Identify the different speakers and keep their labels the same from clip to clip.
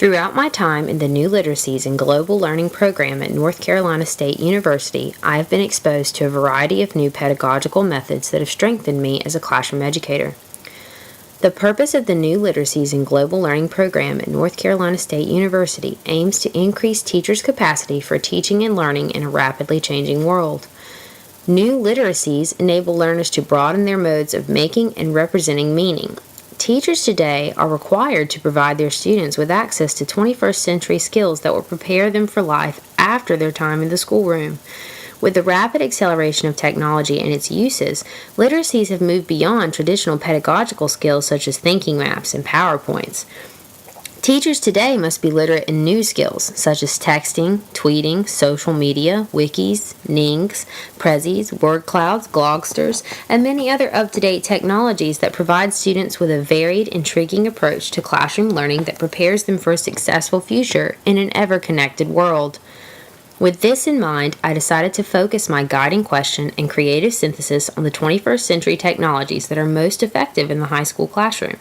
Speaker 1: Throughout my time in the New Literacies and Global Learning program at North Carolina State University, I have been exposed to a variety of new pedagogical methods that have strengthened me as a classroom educator. The purpose of the New Literacies and Global Learning program at North Carolina State University aims to increase teachers' capacity for teaching and learning in a rapidly changing world. New literacies enable learners to broaden their modes of making and representing meaning. Teachers today are required to provide their students with access to 21st century skills that will prepare them for life after their time in the schoolroom. With the rapid acceleration of technology and its uses, literacies have moved beyond traditional pedagogical skills such as thinking maps and PowerPoints. Teachers today must be literate in new skills such as texting, tweeting, social media, wikis, Nings, Prezis, word clouds, Glogsters, and many other up-to-date technologies that provide students with a varied, intriguing approach to classroom learning that prepares them for a successful future in an ever-connected world. With this in mind, I decided to focus my guiding question and creative synthesis on the 21st century technologies that are most effective in the high school classroom.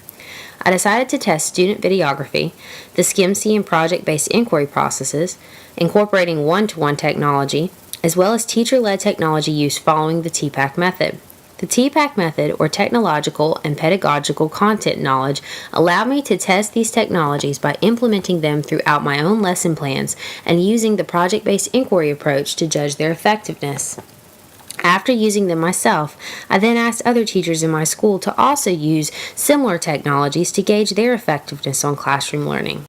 Speaker 1: I decided to test student videography, the SCIMC and project-based inquiry processes, incorporating one-to-one technology, as well as teacher-led technology use following the TPACK method. The TPACK method, or technological and pedagogical content knowledge, allowed me to test these technologies by implementing them throughout my own lesson plans and using the project-based inquiry approach to judge their effectiveness. After using them myself, I then asked other teachers in my school to also use similar technologies to gauge their effectiveness on classroom learning.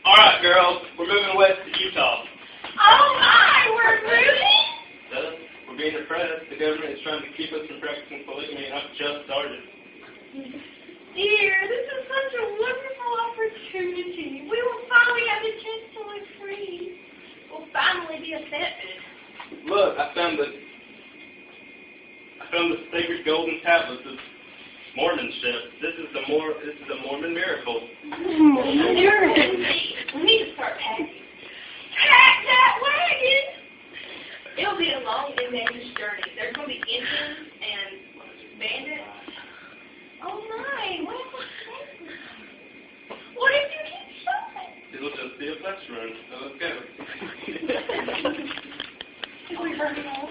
Speaker 2: All right, girls, we're moving west to Utah.
Speaker 3: Oh my, we're moving?
Speaker 2: We're being oppressed. The government is trying to keep us from practicing polygamy, and I've just started.
Speaker 3: Dear, this is such a wonderful opportunity. We will finally have a chance to live free. We'll finally be accepted.
Speaker 2: Look, I found the sacred golden tablets of Mormonship. This is a Mormon miracle.
Speaker 3: Miracle? We need to start packing. Pack that wagon! It'll be a long and dangerous journey. There's going to be Indians and bandits. Oh my, what if we can't? What if you keep showing?
Speaker 2: It'll just be a flesh run, so let's go.
Speaker 3: Did we hurt it all?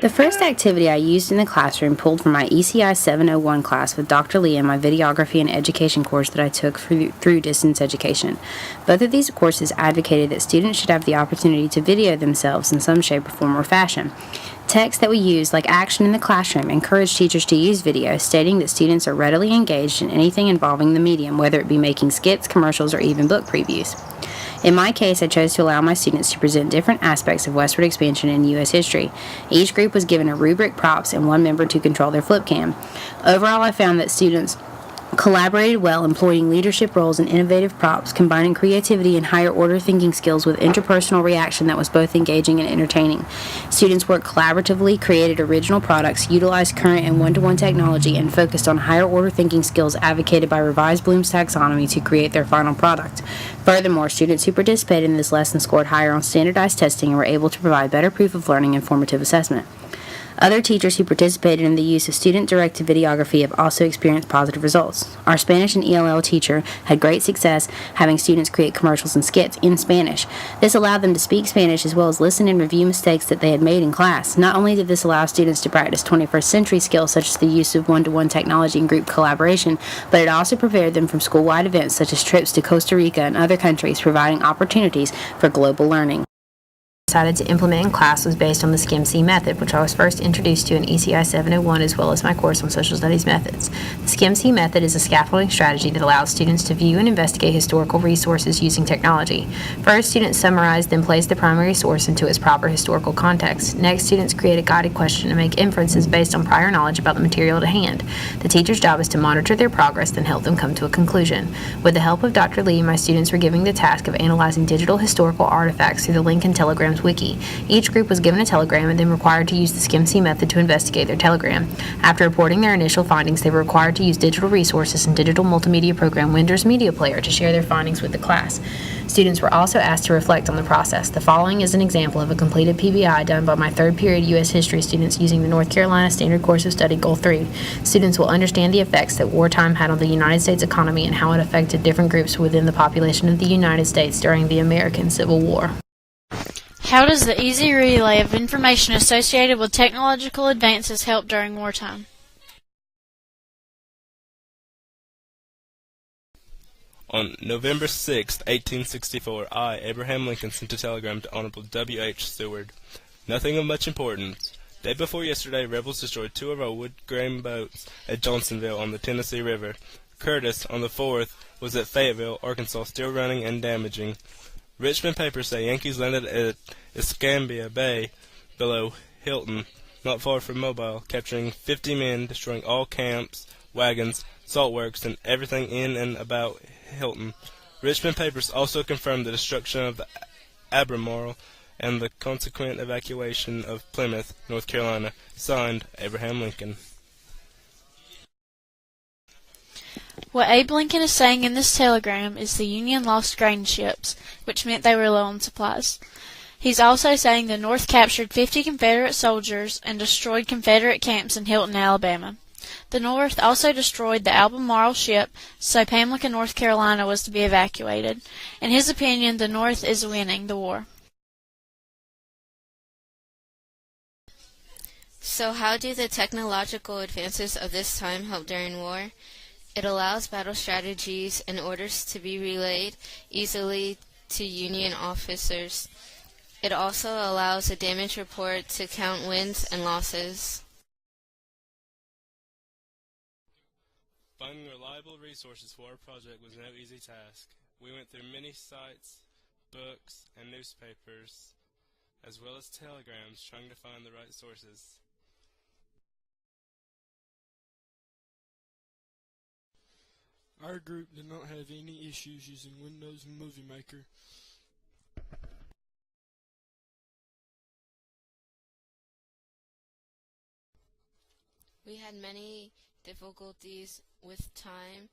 Speaker 1: The first activity I used in the classroom pulled from my ECI 701 class with Dr. Lee and my videography and education course that I took through distance education. Both of these courses advocated that students should have the opportunity to video themselves in some shape or form or fashion. Texts that we use, like Action in the Classroom, encourage teachers to use video, stating that students are readily engaged in anything involving the medium, whether it be making skits, commercials, or even book previews. In my case, I chose to allow my students to present different aspects of westward expansion in U.S. history. Each group was given a rubric, props, and one member to control their flip cam. Overall, I found that students collaborated well, employing leadership roles and innovative props, combining creativity and higher-order thinking skills with interpersonal reaction that was both engaging and entertaining. Students worked collaboratively, created original products, utilized current and one-to-one technology, and focused on higher-order thinking skills advocated by revised Bloom's taxonomy to create their final product. Furthermore, students who participated in this lesson scored higher on standardized testing and were able to provide better proof of learning and formative assessment. Other teachers who participated in the use of student-directed videography have also experienced positive results. Our Spanish and ELL teacher had great success having students create commercials and skits in Spanish. This allowed them to speak Spanish as well as listen and review mistakes that they had made in class. Not only did this allow students to practice 21st century skills such as the use of one-to-one technology and group collaboration, but it also prepared them from school-wide events such as trips to Costa Rica and other countries, providing opportunities for global learning. Decided to implement in class was based on the SCIMC method, which I was first introduced to in ECI 701 as well as my course on social studies methods. The SCIMC method is a scaffolding strategy that allows students to view and investigate historical resources using technology. First, students summarize, then place the primary source into its proper historical context. Next, students create a guided question and make inferences based on prior knowledge about the material at hand. The teacher's job is to monitor their progress, then help them come to a conclusion. With the help of Dr. Lee, my students were given the task of analyzing digital historical artifacts through the link and Telegram Telegrams wiki. Each group was given a telegram and then required to use the SCIMC method to investigate their telegram. After reporting their initial findings, they were required to use digital resources and digital multimedia program Windows Media Player to share their findings with the class. Students were also asked to reflect on the process. The following is an example of a completed PBI done by my third period U.S. History students using the North Carolina Standard Course of Study Goal 3. Students will understand the effects that wartime had on the United States economy and how it affected different groups within the population of the United States during the American Civil War.
Speaker 4: How does the easy relay of information associated with technological advances help during wartime?
Speaker 5: On November 6, 1864, I, Abraham Lincoln, sent a telegram to Honorable W.H. Seward. Nothing of much importance. Day before yesterday, rebels destroyed 2 of our wood-grain boats at Johnsonville on the Tennessee River. Curtis, on the 4th, was at Fayetteville, Arkansas, still running and damaging. Richmond papers say Yankees landed at Escambia Bay, below Hilton, not far from Mobile, capturing 50 men, destroying all camps, wagons, salt works, and everything in and about Hilton. Richmond papers also confirmed the destruction of the Albemarle and the consequent evacuation of Plymouth, North Carolina. Signed, Abraham Lincoln.
Speaker 4: What Abe Lincoln is saying in this telegram is the Union lost grain ships, which meant they were low on supplies. He's also saying the North captured 50 Confederate soldiers and destroyed Confederate camps in Hilton, Alabama. The North also destroyed the Albemarle ship, so Pamlico, North Carolina was to be evacuated. In his opinion, the North is winning the war.
Speaker 6: So how do the technological advances of this time help during war? It allows battle strategies and orders to be relayed easily to Union officers. It also allows a damage report to count wins and losses.
Speaker 5: Finding reliable resources for our project was no easy task. We went through many sites, books, and newspapers, as well as telegrams, trying to find the right sources.
Speaker 7: Our group did not have any issues using Windows Movie Maker.
Speaker 6: We had many difficulties with time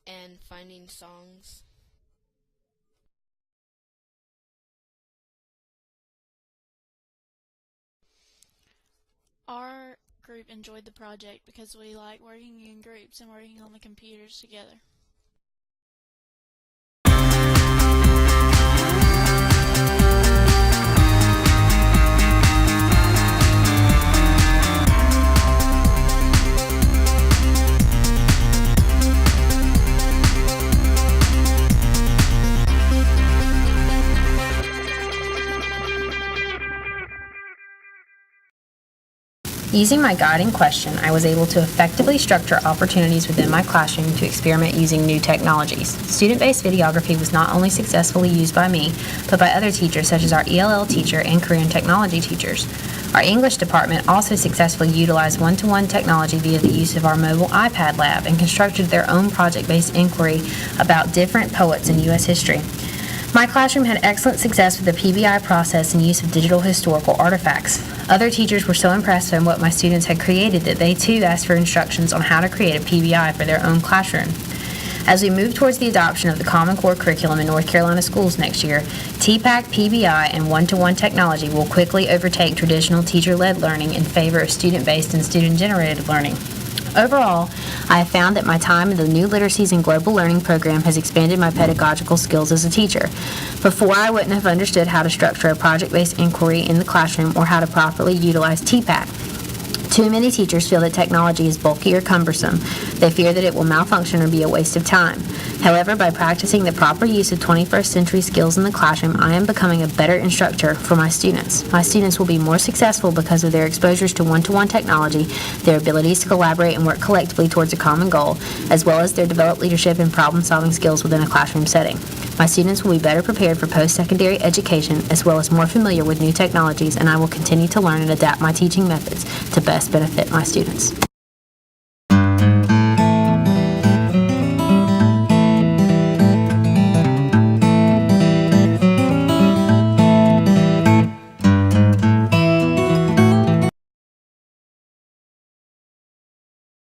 Speaker 6: and finding songs.
Speaker 4: Our group enjoyed the project because we like working in groups and working on the computers together.
Speaker 1: Using my guiding question, I was able to effectively structure opportunities within my classroom to experiment using new technologies. Student-based videography was not only successfully used by me, but by other teachers such as our ELL teacher and career and technology teachers. Our English department also successfully utilized one-to-one technology via the use of our mobile iPad lab and constructed their own project-based inquiry about different poets in U.S. history. My classroom had excellent success with the PBI process and use of digital historical artifacts. Other teachers were so impressed by what my students had created that they too asked for instructions on how to create a PBI for their own classroom. As we move towards the adoption of the Common Core curriculum in North Carolina schools next year, TPAC, PBI, and one-to-one technology will quickly overtake traditional teacher-led learning in favor of student-based and student-generated learning. Overall, I have found that my time in the New Literacies and Global Learning program has expanded my pedagogical skills as a teacher. Before, I wouldn't have understood how to structure a project-based inquiry in the classroom or how to properly utilize TPAC. Too many teachers feel that technology is bulky or cumbersome. They fear that it will malfunction or be a waste of time. However, by practicing the proper use of 21st century skills in the classroom, I am becoming a better instructor for my students. My students will be more successful because of their exposures to one-to-one technology, their abilities to collaborate and work collectively towards a common goal, as well as their developed leadership and problem-solving skills within a classroom setting. My students will be better prepared for post-secondary education as well as more familiar with new technologies, and I will continue to learn and adapt my teaching methods to best benefit my students.